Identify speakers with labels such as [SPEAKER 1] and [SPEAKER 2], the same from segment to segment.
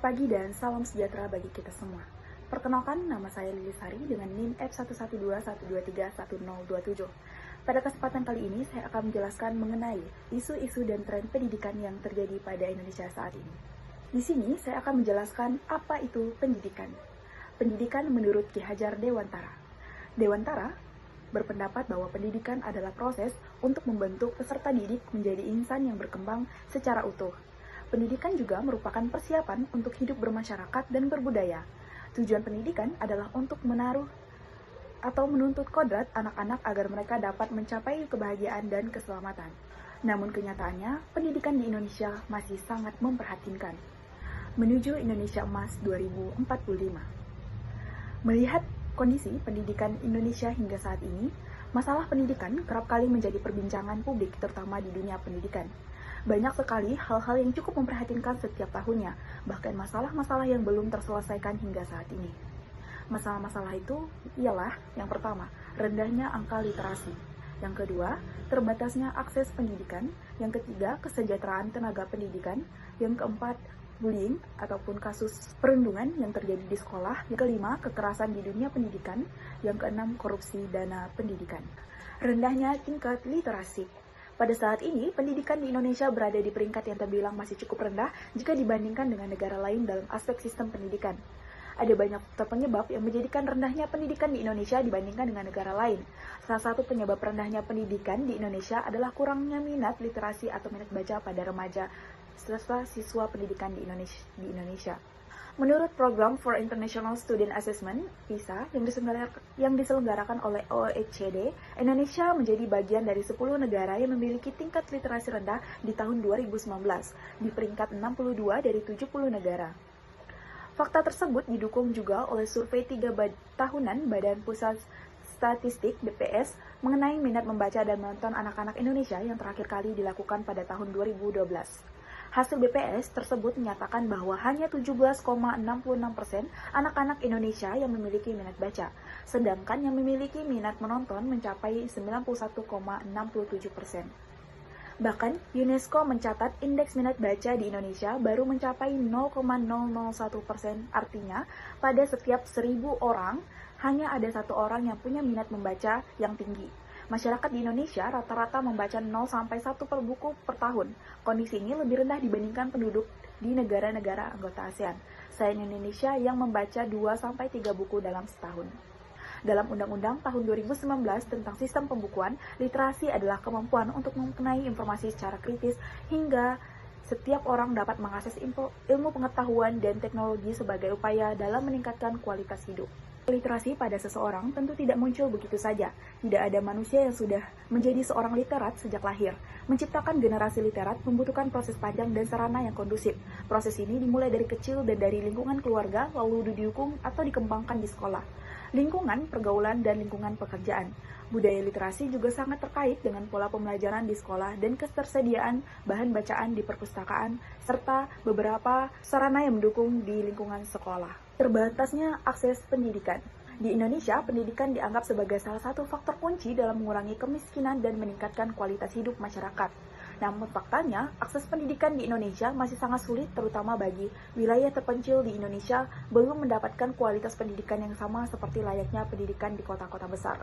[SPEAKER 1] pagi dan salam sejahtera bagi kita semua. Perkenalkan, nama saya Lilisari dengan NIM F11212311027. Pada kesempatan kali ini, saya akan menjelaskan mengenai isu-isu dan tren pendidikan yang terjadi pada Indonesia saat ini. Di sini, saya akan menjelaskan apa itu pendidikan. Pendidikan menurut Ki Hajar Dewantara. Dewantara berpendapat bahwa pendidikan adalah proses untuk membentuk peserta didik menjadi insan yang berkembang secara utuh. Pendidikan juga merupakan persiapan untuk hidup bermasyarakat dan berbudaya. Tujuan pendidikan adalah untuk menaruh atau menuntut kodrat anak-anak agar mereka dapat mencapai kebahagiaan dan keselamatan. Namun kenyataannya, pendidikan di Indonesia masih sangat memprihatinkan. Menuju Indonesia Emas 2045. Melihat kondisi pendidikan Indonesia hingga saat ini, masalah pendidikan kerap kali menjadi perbincangan publik, terutama di dunia pendidikan. Banyak sekali hal-hal yang cukup memprihatinkan setiap tahunnya, bahkan masalah-masalah yang belum terselesaikan hingga saat ini. Masalah-masalah itu ialah, yang pertama, rendahnya angka literasi. Yang kedua, terbatasnya akses pendidikan. Yang ketiga, kesejahteraan tenaga pendidikan. Yang keempat, bullying ataupun kasus perundungan yang terjadi di sekolah. Yang kelima, kekerasan di dunia pendidikan. Yang keenam, korupsi dana pendidikan. Rendahnya tingkat literasi. Pada saat ini, pendidikan di Indonesia berada di peringkat yang terbilang masih cukup rendah jika dibandingkan dengan negara lain dalam aspek sistem pendidikan. Ada banyak faktor penyebab yang menjadikan rendahnya pendidikan di Indonesia dibandingkan dengan negara lain. Salah satu penyebab rendahnya pendidikan di Indonesia adalah kurangnya minat literasi atau minat baca pada remaja serta siswa pendidikan di Indonesia. Menurut Program for International Student Assessment (PISA) yang diselenggarakan oleh OECD, Indonesia menjadi bagian dari 10 negara yang memiliki tingkat literasi rendah di tahun 2019, di peringkat 62 dari 70 negara. Fakta tersebut didukung juga oleh survei 3 tahunan Badan Pusat Statistik (BPS) mengenai minat membaca dan menonton anak-anak Indonesia yang terakhir kali dilakukan pada tahun 2012. Hasil BPS tersebut menyatakan bahwa hanya 17,66% anak-anak Indonesia yang memiliki minat baca, sedangkan yang memiliki minat menonton mencapai 91,67%. Bahkan, UNESCO mencatat indeks minat baca di Indonesia baru mencapai 0,001%, artinya pada setiap 1.000 orang, hanya ada 1 orang yang punya minat membaca yang tinggi. Masyarakat di Indonesia rata-rata membaca 0-1 per buku per tahun. Kondisi ini lebih rendah dibandingkan penduduk di negara-negara anggota ASEAN. Selain Indonesia yang membaca 2-3 buku dalam setahun. Dalam Undang-Undang tahun 2019 tentang sistem pembukuan, literasi adalah kemampuan untuk mengenai informasi secara kritis hingga setiap orang dapat mengakses ilmu pengetahuan dan teknologi sebagai upaya dalam meningkatkan kualitas hidup. Literasi pada seseorang tentu tidak muncul begitu saja. Tidak ada manusia yang sudah menjadi seorang literat sejak lahir. Menciptakan generasi literat membutuhkan proses panjang dan sarana yang kondusif. Proses ini dimulai dari kecil dan dari lingkungan keluarga, lalu didukung atau dikembangkan di sekolah, lingkungan pergaulan, dan lingkungan pekerjaan. Budaya literasi juga sangat terkait dengan pola pembelajaran di sekolah dan ketersediaan bahan bacaan di perpustakaan, serta beberapa sarana yang mendukung di lingkungan sekolah. Terbatasnya akses pendidikan. Di Indonesia, pendidikan dianggap sebagai salah satu faktor kunci dalam mengurangi kemiskinan dan meningkatkan kualitas hidup masyarakat. Namun faktanya, akses pendidikan di Indonesia masih sangat sulit, terutama bagi wilayah terpencil di Indonesia belum mendapatkan kualitas pendidikan yang sama seperti layaknya pendidikan di kota-kota besar.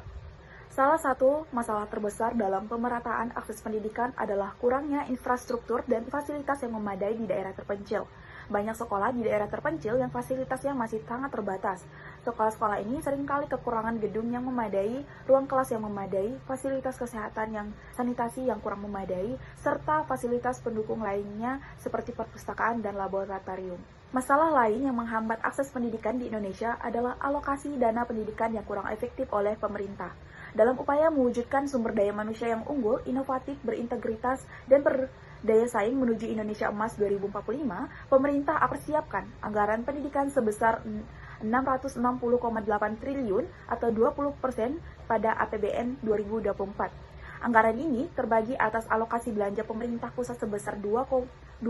[SPEAKER 1] Salah satu masalah terbesar dalam pemerataan akses pendidikan adalah kurangnya infrastruktur dan fasilitas yang memadai di daerah terpencil. Banyak sekolah di daerah terpencil yang fasilitasnya masih sangat terbatas. Sekolah-sekolah ini seringkali kekurangan gedung yang memadai, ruang kelas yang memadai, fasilitas kesehatan yang sanitasi yang kurang memadai, serta fasilitas pendukung lainnya seperti perpustakaan dan laboratorium. Masalah lain yang menghambat akses pendidikan di Indonesia adalah alokasi dana pendidikan yang kurang efektif oleh pemerintah. Dalam upaya mewujudkan sumber daya manusia yang unggul, inovatif, berintegritas, dan berdaya saing menuju Indonesia Emas 2045, pemerintah mempersiapkan anggaran pendidikan sebesar 660,8 triliun atau 20% pada APBN 2024. Anggaran ini terbagi atas alokasi belanja pemerintah pusat sebesar 237,3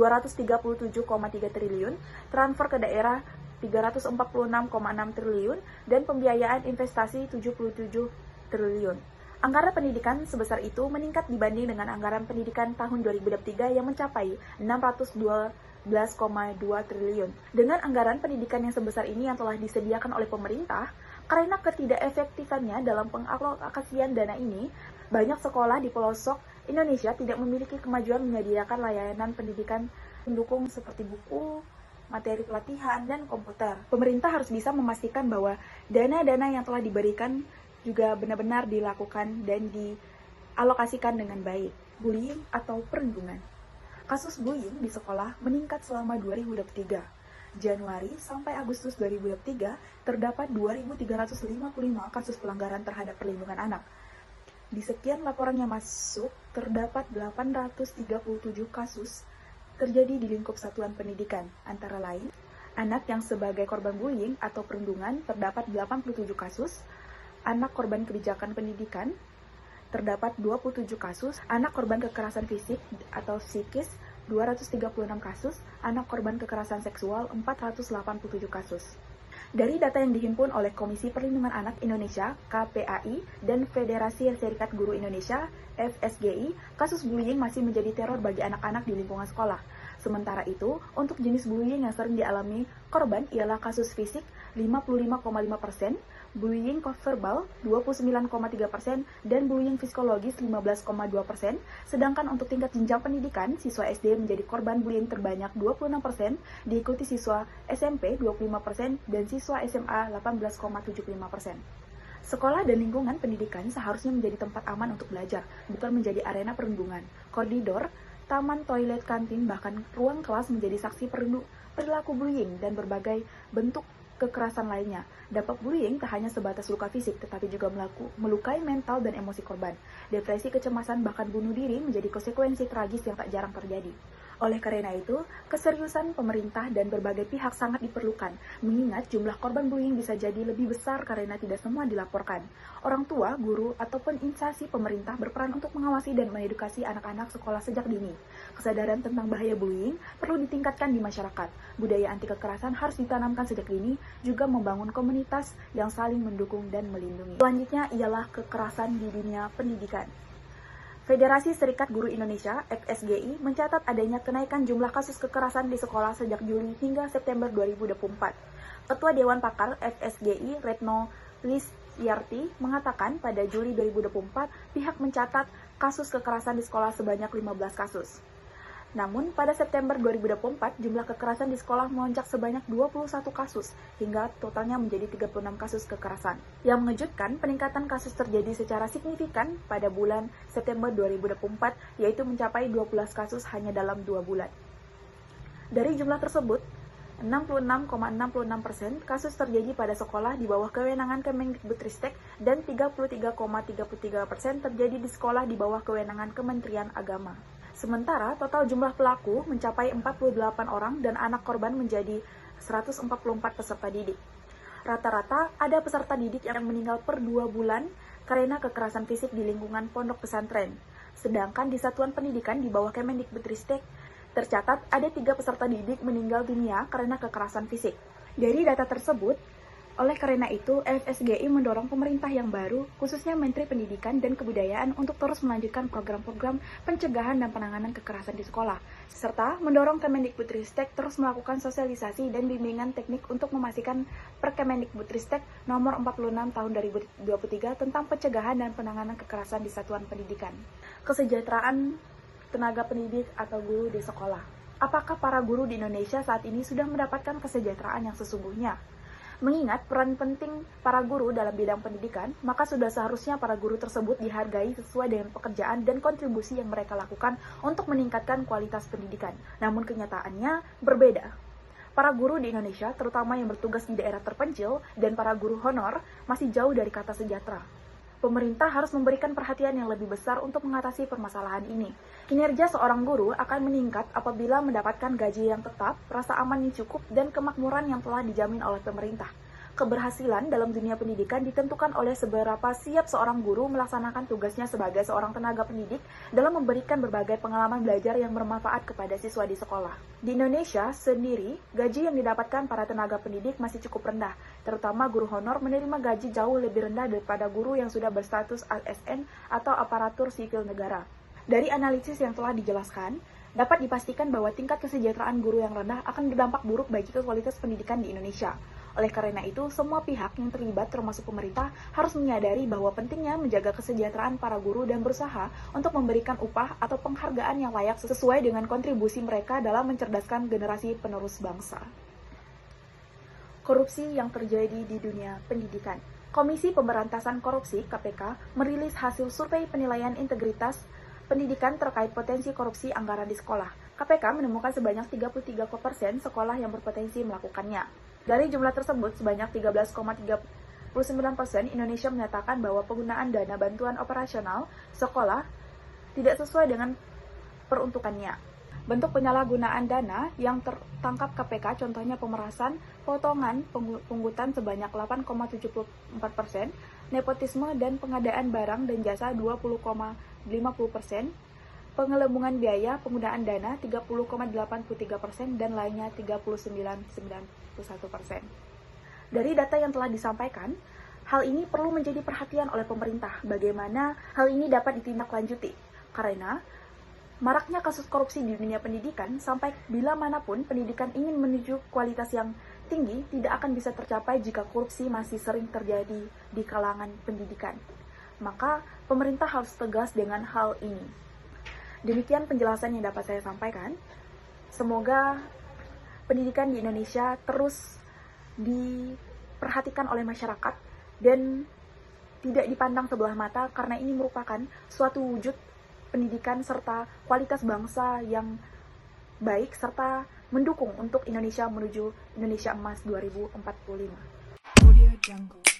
[SPEAKER 1] triliun, transfer ke daerah 346,6 triliun, dan pembiayaan investasi 77 triliun. Anggaran pendidikan sebesar itu meningkat dibanding dengan anggaran pendidikan tahun 2023 yang mencapai 11,2 triliun. Dengan anggaran pendidikan yang sebesar ini yang telah disediakan oleh pemerintah, karena ketidakefektifannya dalam pengalokasian dana ini, banyak sekolah di pelosok Indonesia tidak memiliki kemajuan menyediakan layanan pendidikan pendukung seperti buku, materi pelatihan, dan komputer. Pemerintah harus bisa memastikan bahwa dana-dana yang telah diberikan juga benar-benar dilakukan dan dialokasikan dengan baik. Bullying atau perundungan. Kasus bullying di sekolah meningkat selama 2023. Januari sampai Agustus 2023 terdapat 2.355 kasus pelanggaran terhadap perlindungan anak. Di sekian laporan yang masuk, terdapat 837 kasus terjadi di lingkup satuan pendidikan, antara lain, anak yang sebagai korban bullying atau perundungan terdapat 87 kasus, anak korban kebijakan pendidikan terdapat 27 kasus, anak korban kekerasan fisik atau psikis 236 kasus, anak korban kekerasan seksual 487 kasus. Dari data yang dihimpun oleh Komisi Perlindungan Anak Indonesia (KPAI) dan Federasi Serikat Guru Indonesia (FSGI), kasus bullying masih menjadi teror bagi anak-anak di lingkungan sekolah. Sementara itu, untuk jenis bullying yang sering dialami korban ialah kasus fisik 55,5%, bullying verbal 29,3%, dan bullying psikologis 15,2%, sedangkan untuk tingkat jenjang pendidikan, siswa SD menjadi korban bullying terbanyak 26%, diikuti siswa SMP 25%, dan siswa SMA 18,75%. Sekolah dan lingkungan pendidikan seharusnya menjadi tempat aman untuk belajar, bukan menjadi arena perundungan. Koridor, taman, toilet, kantin, bahkan ruang kelas menjadi saksi perilaku bullying dan berbagai bentuk kekerasan lainnya. Dampak bullying tak hanya sebatas luka fisik, tetapi juga melukai mental dan emosi korban. Depresi, kecemasan, bahkan bunuh diri menjadi konsekuensi tragis yang tak jarang terjadi. Oleh karena itu, keseriusan pemerintah dan berbagai pihak sangat diperlukan, mengingat jumlah korban bullying bisa jadi lebih besar karena tidak semua dilaporkan. Orang tua, guru, ataupun instansi pemerintah berperan untuk mengawasi dan mengedukasi anak-anak sekolah sejak dini. Kesadaran tentang bahaya bullying perlu ditingkatkan di masyarakat. Budaya anti kekerasan harus ditanamkan sejak dini, juga membangun komunitas yang saling mendukung dan melindungi. Selanjutnya ialah kekerasan di dunia pendidikan. Federasi Serikat Guru Indonesia (FSGI) mencatat adanya kenaikan jumlah kasus kekerasan di sekolah sejak Juli hingga September 2024. Ketua Dewan Pakar FSGI, Retno Lisyarti, mengatakan pada Juli 2024 pihak mencatat kasus kekerasan di sekolah sebanyak 15 kasus. Namun, pada September 2024, jumlah kekerasan di sekolah melonjak sebanyak 21 kasus, hingga totalnya menjadi 36 kasus kekerasan. Yang mengejutkan, peningkatan kasus terjadi secara signifikan pada bulan September 2024, yaitu mencapai 12 kasus hanya dalam 2 bulan. Dari jumlah tersebut, 66,66% kasus terjadi pada sekolah di bawah kewenangan Kemendikbudristek dan 33,33% terjadi di sekolah di bawah kewenangan Kementerian Agama. Sementara total jumlah pelaku mencapai 48 orang dan anak korban menjadi 144 peserta didik. Rata-rata ada peserta didik yang meninggal per 2 bulan karena kekerasan fisik di lingkungan pondok pesantren. Sedangkan di satuan pendidikan di bawah Kemendikbudristek tercatat ada 3 peserta didik meninggal dunia karena kekerasan fisik. Dari data tersebut, oleh karena itu, FSGI mendorong pemerintah yang baru, khususnya Menteri Pendidikan dan Kebudayaan untuk terus melanjutkan program-program pencegahan dan penanganan kekerasan di sekolah, serta mendorong Kemendikbudristek terus melakukan sosialisasi dan bimbingan teknik untuk memastikan Perkemendikbudristek nomor 46 tahun 2023 tentang pencegahan dan penanganan kekerasan di satuan pendidikan. Kesejahteraan tenaga pendidik atau guru di sekolah. Apakah para guru di Indonesia saat ini sudah mendapatkan kesejahteraan yang sesungguhnya? Mengingat peran penting para guru dalam bidang pendidikan, maka sudah seharusnya para guru tersebut dihargai sesuai dengan pekerjaan dan kontribusi yang mereka lakukan untuk meningkatkan kualitas pendidikan. Namun kenyataannya berbeda. Para guru di Indonesia, terutama yang bertugas di daerah terpencil, dan para guru honor masih jauh dari kata sejahtera. Pemerintah harus memberikan perhatian yang lebih besar untuk mengatasi permasalahan ini. Kinerja seorang guru akan meningkat apabila mendapatkan gaji yang tetap, rasa aman yang cukup, dan kemakmuran yang telah dijamin oleh pemerintah. Keberhasilan dalam dunia pendidikan ditentukan oleh seberapa siap seorang guru melaksanakan tugasnya sebagai seorang tenaga pendidik dalam memberikan berbagai pengalaman belajar yang bermanfaat kepada siswa di sekolah. Di Indonesia sendiri, gaji yang didapatkan para tenaga pendidik masih cukup rendah, terutama guru honor menerima gaji jauh lebih rendah daripada guru yang sudah berstatus ASN atau aparatur sipil negara. Dari analisis yang telah dijelaskan, Dapat dipastikan bahwa tingkat kesejahteraan guru yang rendah akan berdampak buruk bagi kualitas pendidikan di Indonesia. Oleh karena itu, semua pihak yang terlibat termasuk pemerintah harus menyadari bahwa pentingnya menjaga kesejahteraan para guru dan berusaha untuk memberikan upah atau penghargaan yang layak sesuai dengan kontribusi mereka dalam mencerdaskan generasi penerus bangsa. Korupsi yang terjadi di dunia pendidikan. Komisi Pemberantasan Korupsi (KPK) merilis hasil survei penilaian integritas pendidikan terkait potensi korupsi anggaran di sekolah. KPK menemukan sebanyak 33% sekolah yang berpotensi melakukannya. Dari jumlah tersebut, sebanyak 13,39% Indonesia menyatakan bahwa penggunaan dana bantuan operasional sekolah tidak sesuai dengan peruntukannya. Bentuk penyalahgunaan dana yang tertangkap KPK contohnya pemerasan, potongan, penghutan sebanyak 8,74%, nepotisme dan pengadaan barang dan jasa 20,50%, pengelembungan biaya penggunaan dana 30,83% dan lainnya 39,91%. Dari data yang telah disampaikan, hal ini perlu menjadi perhatian oleh pemerintah bagaimana hal ini dapat ditindaklanjuti karena maraknya kasus korupsi di dunia pendidikan sampai bila manapun pendidikan ingin menuju kualitas yang tinggi tidak akan bisa tercapai jika korupsi masih sering terjadi di kalangan pendidikan. Maka pemerintah harus tegas dengan hal ini. Demikian penjelasan yang dapat saya sampaikan. Semoga pendidikan di Indonesia terus diperhatikan oleh masyarakat dan tidak dipandang sebelah mata karena ini merupakan suatu wujud pendidikan serta kualitas bangsa yang baik serta mendukung untuk Indonesia menuju Indonesia Emas 2045.